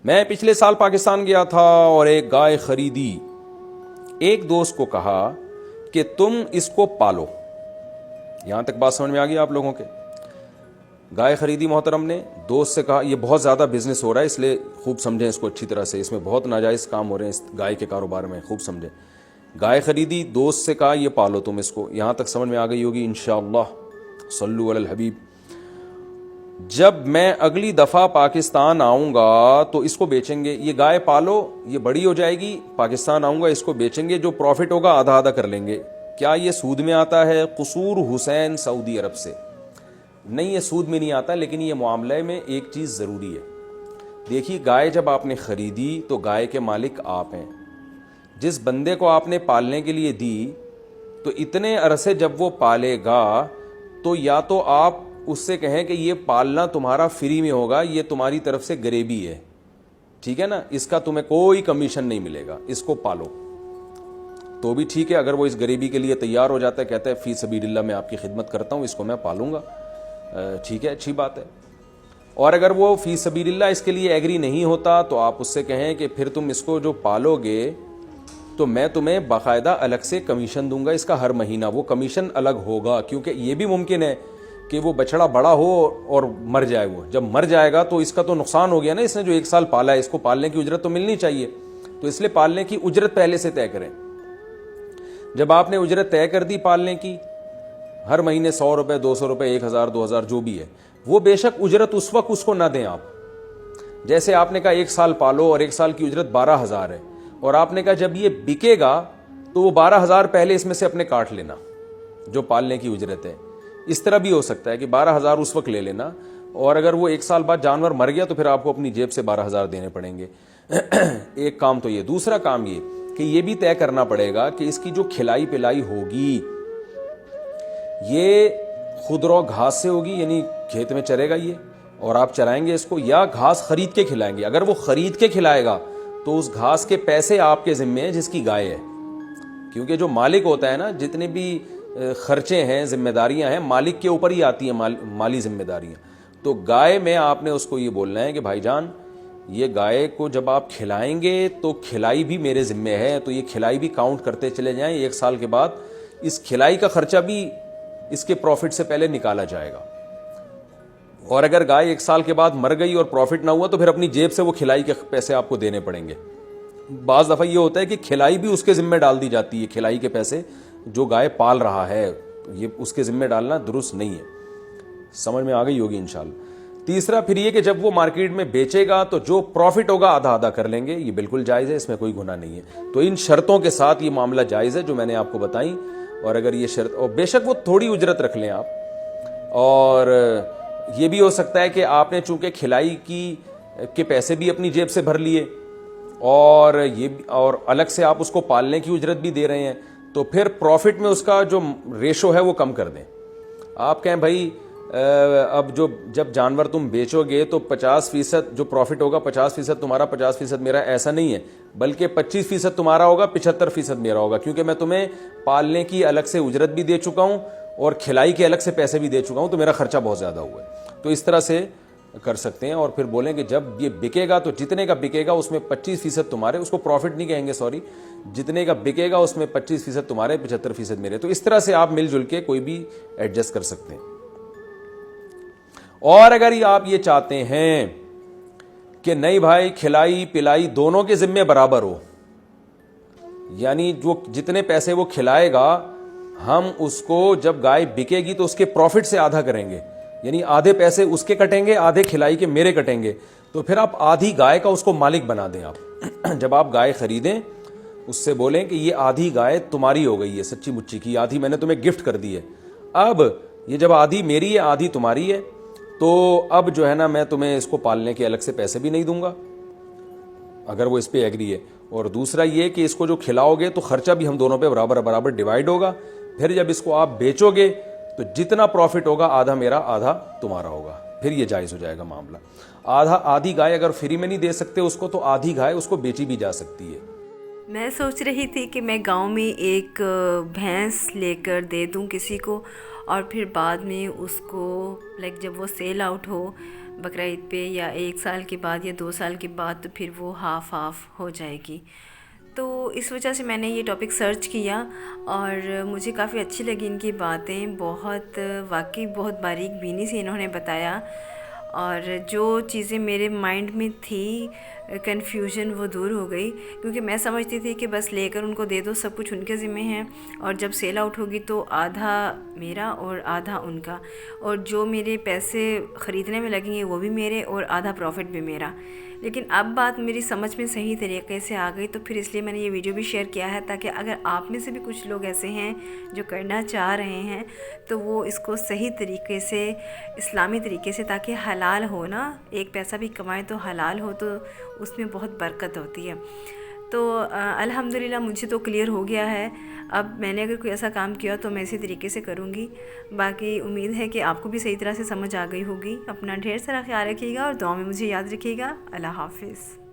میں پچھلے سال پاکستان گیا تھا اور ایک گائے خریدی. ایک دوست کو کہا کہ تم اس کو پالو. یہاں تک بات سمجھ میں آ گئی آپ لوگوں کے؟ گائے خریدی محترم نے, دوست سے کہا, یہ بہت زیادہ بزنس ہو رہا ہے اس لیے خوب سمجھیں اس کو اچھی طرح سے, اس میں بہت ناجائز کام ہو رہے ہیں اس گائے کے کاروبار میں, خوب سمجھیں. گائے خریدی, دوست سے کہا یہ پالو تم اس کو. یہاں تک سمجھ میں آ گئی ہوگی انشاءاللہ. صلو علی الحبیب. جب میں اگلی دفعہ پاکستان آؤں گا تو اس کو بیچیں گے. یہ گائے پالو, یہ بڑی ہو جائے گی, پاکستان آؤں گا اس کو بیچیں گے, جو پروفٹ ہوگا آدھا آدھا کر لیں گے. کیا یہ سود میں آتا ہے؟ قصور حسین سعودی عرب سے. نہیں, یہ سود میں نہیں آتا, لیکن یہ معاملے میں ایک چیز ضروری ہے. دیکھیے, گائے جب آپ نے خریدی تو گائے کے مالک آپ ہیں. جس بندے کو آپ نے پالنے کے لیے دی تو اتنے عرصے جب وہ پالے گا تو یا تو آپ اس سے کہیں کہ یہ پالنا تمہارا فری میں ہوگا, یہ تمہاری طرف سے غریبی ہے, ٹھیک ہے نا, اس کا تمہیں کوئی کمیشن نہیں ملے گا, اس کو پالو. تو بھی ٹھیک ہے, اگر وہ اس غریبی کے لیے تیار ہو جاتا ہے, کہتا ہے فی سبیل اللہ میں آپ کی خدمت کرتا ہوں, اس کو میں پالوں گا, ٹھیک ہے, اچھی بات ہے. اور اگر وہ فی سبیل اللہ اس کے لیے ایگری نہیں ہوتا تو آپ اس سے کہیں کہ پھر تم اس کو جو پالو گے تو میں تمہیں باقاعدہ الگ سے کمیشن دوں گا اس کا ہر مہینہ. وہ کمیشن الگ ہوگا, کیونکہ یہ بھی ممکن ہے کہ وہ بچڑا بڑا ہو اور مر جائے. وہ جب مر جائے گا تو اس کا تو نقصان ہو گیا نا, اس نے جو 1 سال پالا ہے, اس کو پالنے کی اجرت تو ملنی چاہیے. تو اس لیے پالنے کی اجرت پہلے سے طے کریں. جب آپ نے اجرت طے کر دی پالنے کی, ہر مہینے 100 روپے 200 روپے 1000 2000 جو بھی ہے, وہ بے شک اجرت اس وقت اس کو نہ دیں آپ. جیسے آپ نے کہا 1 سال پالو اور 1 سال کی اجرت 12000 ہے, اور آپ نے کہا جب یہ بکے گا تو وہ 12000 پہلے اس میں سے اپنے کاٹ لینا جو پالنے کی اجرت ہے. اس طرح بھی ہو سکتا ہے کہ 12000 اس وقت لے لینا, اور اگر وہ 1 سال بعد جانور مر گیا تو پھر آپ کو اپنی جیب سے 12000 دینے پڑیں گے. ایک کام تو یہ. دوسرا کام یہ کہ یہ بھی طے کرنا پڑے گا کہ اس کی جو کھلائی پلائی ہوگی یہ خودرو گھاس سے ہوگی, یعنی کھیت میں چرے گا یہ اور آپ چرائیں گے اس کو, یا گھاس خرید کے کھلائیں گے. اگر وہ خرید کے کھلائے گا تو اس گھاس کے پیسے آپ کے ذمے ہیں جس کی گائے ہے, کیونکہ جو مالک ہوتا ہے نا, جتنے بھی خرچے ہیں ذمہ داریاں ہیں مالک کے اوپر ہی آتی ہیں, مالی ذمہ داریاں. تو گائے میں آپ نے اس کو یہ بولنا ہے کہ بھائی جان یہ گائے کو جب آپ کھلائیں گے تو کھلائی بھی میرے ذمے ہے, تو یہ کھلائی بھی کاؤنٹ کرتے چلے جائیں. 1 سال کے بعد اس کھلائی کا خرچہ بھی اس کے پروفٹ سے پہلے نکالا جائے گا. اور اگر گائے 1 سال کے بعد مر گئی اور پروفٹ نہ ہوا تو پھر اپنی جیب سے وہ کھلائی کے پیسے آپ کو دینے پڑیں گے. بعض دفعہ یہ ہوتا ہے کہ کھلائی بھی اس کے ذمہ ڈال دی جاتی ہے, کھلائی کے پیسے جو گائے پال رہا ہے یہ اس کے ذمہ ڈالنا درست نہیں ہے. سمجھ میں آ گئی ہوگی انشاءاللہ. تیسرا پھر یہ کہ جب وہ مارکیٹ میں بیچے گا تو جو پروفٹ ہوگا آدھا آدھا کر لیں گے, یہ بالکل جائز ہے, اس میں کوئی گناہ نہیں ہے. تو ان شرطوں کے ساتھ یہ معاملہ جائز ہے جو میں نے آپ کو بتائیں. اور اگر یہ شرط, اور بے شک وہ تھوڑی اجرت رکھ لیں آپ, اور یہ بھی ہو سکتا ہے کہ آپ نے چونکہ کھلائی کے پیسے بھی اپنی جیب سے بھر لیے اور الگ سے آپ اس کو پالنے کی اجرت بھی دے رہے ہیں, تو پھر پروفٹ میں اس کا جو ریشو ہے وہ کم کر دیں. آپ کہیں بھائی اب جب جانور تم بیچو گے تو 50% جو پروفٹ ہوگا 50% تمہارا 50% میرا, ایسا نہیں ہے, بلکہ 25% تمہارا ہوگا 75% میرا ہوگا, کیونکہ میں تمہیں پالنے کی الگ سے اجرت بھی دے چکا ہوں اور کھلائی کے الگ سے پیسے بھی دے چکا ہوں, تو میرا خرچہ بہت زیادہ ہوا ہے. تو اس طرح سے کر سکتے ہیں. اور پھر بولیں کہ جب یہ بکے گا تو جتنے کا بکے گا اس میں 25% تمہارے, اس کو پروفٹ نہیں کہیں گے سوری, جتنے کا بکے گا اس میں 25% تمہارے 75% میرے. تو اس طرح سے آپ مل جل کے کوئی بھی ایڈجسٹ کر سکتے ہیں. اور اگر آپ یہ چاہتے ہیں کہ نہیں بھائی کھلائی پلائی دونوں کے ذمے برابر ہو, یعنی جو جتنے پیسے وہ کھلائے گا ہم اس کو جب گائے بکے گی تو اس کے پروفٹ سے آدھا کریں گے, یعنی آدھے پیسے اس کے کٹیں گے, آدھے کھلائی کے میرے کٹیں گے. تو پھر آپ آدھی گائے کا اس کو مالک بنا دیں. آپ جب آپ گائے خریدیں اس سے بولیں کہ یہ آدھی گائے تمہاری ہو گئی ہے, سچی مچی کی آدھی میں نے تمہیں گفٹ کر دی ہے, اب یہ جب آدھی میری ہے آدھی تمہاری ہے تو اب جو ہے نا میں تمہیں اس کو پالنے کے الگ سے پیسے بھی نہیں دوں گا اگر وہ اس پہ ایگری ہے. اور دوسرا یہ کہ اس کو جو کھلاؤ گے تو خرچہ بھی ہم دونوں پہ برابر برابر ڈیوائیڈ ہوگا. پھر جب اس کو آپ بیچو گے تو جتنا پروفٹ ہوگا آدھا میرا آدھا تمہارا ہوگا, پھر یہ جائز ہو جائے گا معاملہ. آدھی گائے اگر فری میں نہیں دے سکتے اس کو تو آدھی گائے اس کو بیچی بھی جا سکتی ہے. میں سوچ رہی تھی کہ میں گاؤں میں ایک بھینس لے کر دے دوں کسی کو, اور پھر بعد میں اس کو جب وہ سیل آؤٹ ہو بقرہ عید پہ یا 1 سال کے بعد یا 2 سال کے بعد تو پھر وہ ہاف ہو جائے گی. تو اس وجہ سے میں نے یہ ٹاپک سرچ کیا اور مجھے کافی اچھی لگی ان کی باتیں. بہت واقعی بہت باریک بینی سے انہوں نے بتایا اور جو چیزیں میرے مائنڈ میں تھی کنفیوژن وہ دور ہو گئی, کیونکہ میں سمجھتی تھی کہ بس لے کر ان کو دے دو, سب کچھ ان کے ذمہ ہیں اور جب سیل آؤٹ ہوگی تو آدھا میرا اور آدھا ان کا, اور جو میرے پیسے خریدنے میں لگیں گے وہ بھی میرے اور آدھا پروفٹ بھی میرا. لیکن اب بات میری سمجھ میں صحیح طریقے سے آ گئی, تو پھر اس لیے میں نے یہ ویڈیو بھی شیئر کیا ہے تاکہ اگر آپ میں سے بھی کچھ لوگ ایسے ہیں جو کرنا چاہ رہے ہیں تو وہ اس کو صحیح طریقے سے اسلامی طریقے سے, تاکہ حلال ہو نا, ایک پیسہ بھی کمائے تو حلال ہو تو اس میں بہت برکت ہوتی ہے. تو الحمدللہ مجھے تو کلیئر ہو گیا ہے. اب میں نے اگر کوئی ایسا کام کیا تو میں اسی طریقے سے کروں گی. باقی امید ہے کہ آپ کو بھی صحیح طرح سے سمجھ آ گئی ہوگی. اپنا ڈھیر سارا خیال رکھیے گا اور دعا میں مجھے یاد رکھیے گا. اللہ حافظ.